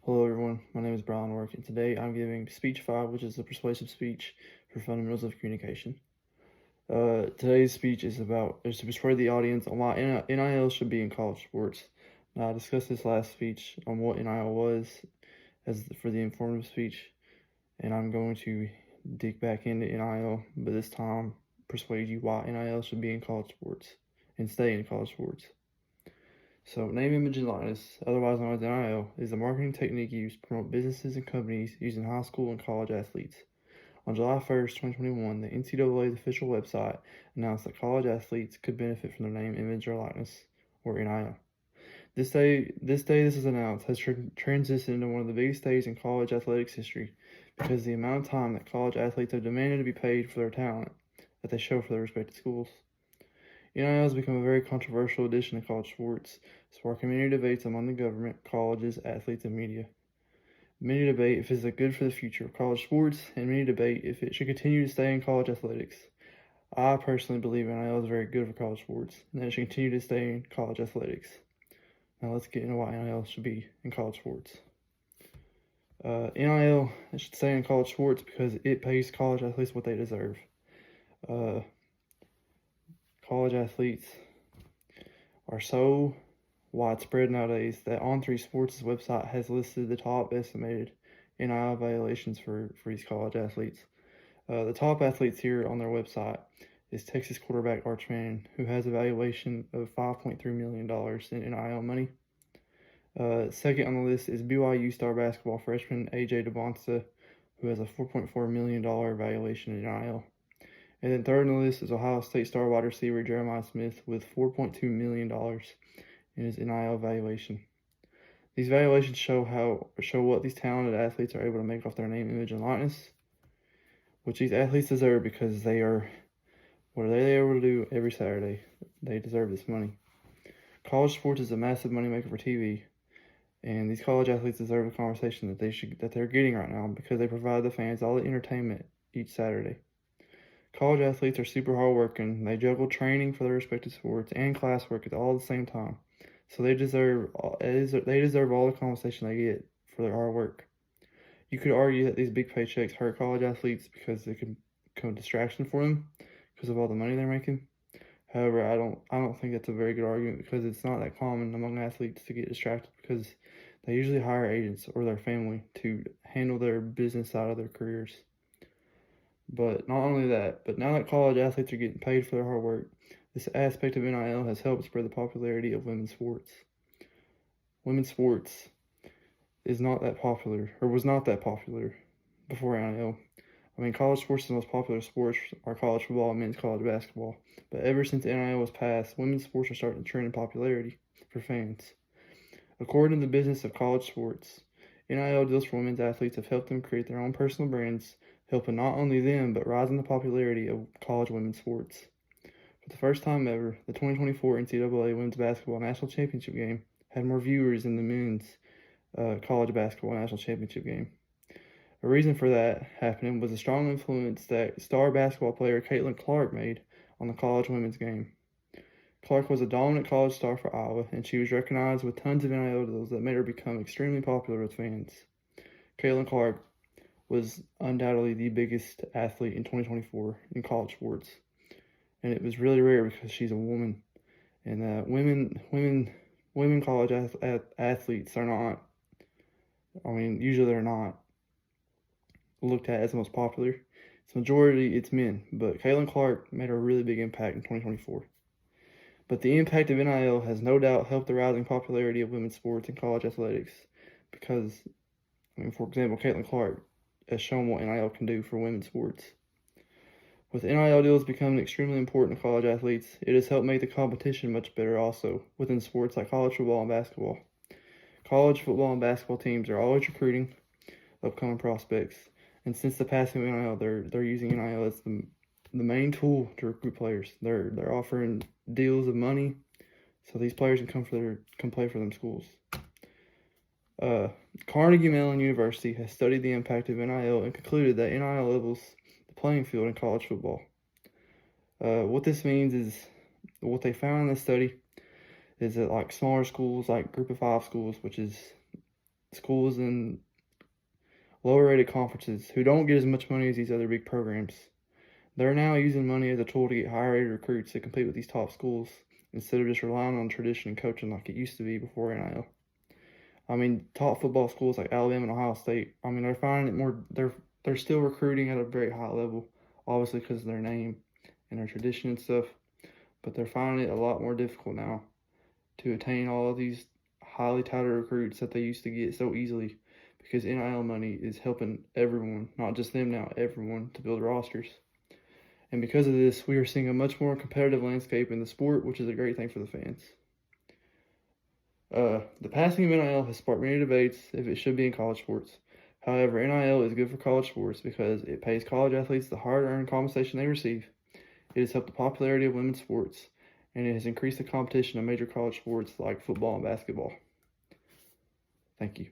Hello everyone, my name is Brian Work, and today I'm giving Speech 5, which is the Persuasive Speech for Fundamentals of Communication. Today's speech is to persuade the audience on why NIL should be in college sports. Now, I discussed this last speech on what NIL was for the informative speech, and I'm going to dig back into NIL, but this time persuade you why NIL should be in college sports and stay in college sports. So, name, image, and likeness, otherwise known as NIL, is a marketing technique used to promote businesses and companies using high school and college athletes. On July 1st, 2021, the NCAA's official website announced that college athletes could benefit from their name, image, or likeness, or NIL. This day this is announced has transitioned into one of the biggest days in college athletics history because of the amount of time that college athletes have demanded to be paid for their talent that they show for their respective schools. NIL has become a very controversial addition to college sports, sparking many debates among the government, colleges, athletes, and media. Many debate if it is good for the future of college sports, and many debate if it should continue to stay in college athletics. I personally believe NIL is very good for college sports, and that it should continue to stay in college athletics. Now let's get into why NIL should be in college sports. NIL should stay in college sports because it pays college athletes what they deserve. College athletes are so widespread nowadays that On3Sports' website has listed the top estimated NIL violations for these college athletes. The top athletes here on their website is Texas quarterback Arch Manning, who has a valuation of $5.3 million in NIL money. Second on the list is BYU star basketball freshman AJ DeBonsta, who has a $4.4 million valuation in NIL. And then third on the list is Ohio State star wide receiver Jeremiah Smith with $4.2 million in his NIL valuation. These valuations show what these talented athletes are able to make off their name, image, and likeness, which these athletes deserve because what are they able to do every Saturday? They deserve this money. College sports is a massive moneymaker for TV, and these college athletes deserve the conversation that they're getting right now because they provide the fans all the entertainment each Saturday. College athletes are super hardworking. They juggle training for their respective sports and classwork at all the same time. So they deserve all the compensation they get for their hard work. You could argue that these big paychecks hurt college athletes because they can become a distraction for them because of all the money they're making. However, I don't think that's a very good argument because it's not that common among athletes to get distracted because they usually hire agents or their family to handle their business side of their careers. But not only that, but now that college athletes are getting paid for their hard work, this aspect of NIL has helped spread the popularity of women's sports. Women's sports is not that popular, or was not that popular before NIL. I mean, college sports, the most popular sports are college football and men's college basketball. But ever since NIL was passed, women's sports are starting to trend in popularity for fans. According to the business of college sports, NIL deals for women's athletes have helped them create their own personal brands, helping not only them, but rising the popularity of college women's sports. For the first time ever, the 2024 NCAA Women's Basketball National Championship game had more viewers than the men's college basketball national championship game. A reason for that happening was the strong influence that star basketball player Caitlin Clark made on the college women's game. Clark was a dominant college star for Iowa, and she was recognized with tons of NIL deals that made her become extremely popular with fans. Caitlin Clark was undoubtedly the biggest athlete in 2024 in college sports, and it was really rare because she's a woman, and women college athletes are not. I mean, usually they're not looked at as the most popular. It's majority it's men, but Caitlin Clark made a really big impact in 2024. But the impact of NIL has no doubt helped the rising popularity of women's sports and college athletics because, I mean, for example, Caitlin Clark has shown what NIL can do for women's sports. With NIL deals becoming extremely important to college athletes, it has helped make the competition much better also within sports like college football and basketball. College football and basketball teams are always recruiting upcoming prospects, and since the passing of NIL, they're using NIL as the main tool to recruit players. They're offering deals of money so these players can come play for them schools. Carnegie Mellon University has studied the impact of NIL and concluded that NIL levels the playing field in college football. What this means is, what they found in this study is that like smaller schools, like Group of 5 schools, which is schools in lower rated conferences who don't get as much money as these other big programs. They're now using money as a tool to get higher rated recruits to compete with these top schools instead of just relying on tradition and coaching like it used to be before NIL. I mean, top football schools like Alabama and Ohio State, I mean, they're finding it more, they're still recruiting at a very high level, obviously because of their name and their tradition and stuff, but they're finding it a lot more difficult now to attain all of these highly touted recruits that they used to get so easily because NIL money is helping everyone, not just them now, everyone to build rosters. And because of this, we are seeing a much more competitive landscape in the sport, which is a great thing for the fans. The passing of NIL has sparked many debates if it should be in college sports. However, NIL is good for college sports because it pays college athletes the hard-earned compensation they receive. It has helped the popularity of women's sports, and it has increased the competition of major college sports like football and basketball. Thank you.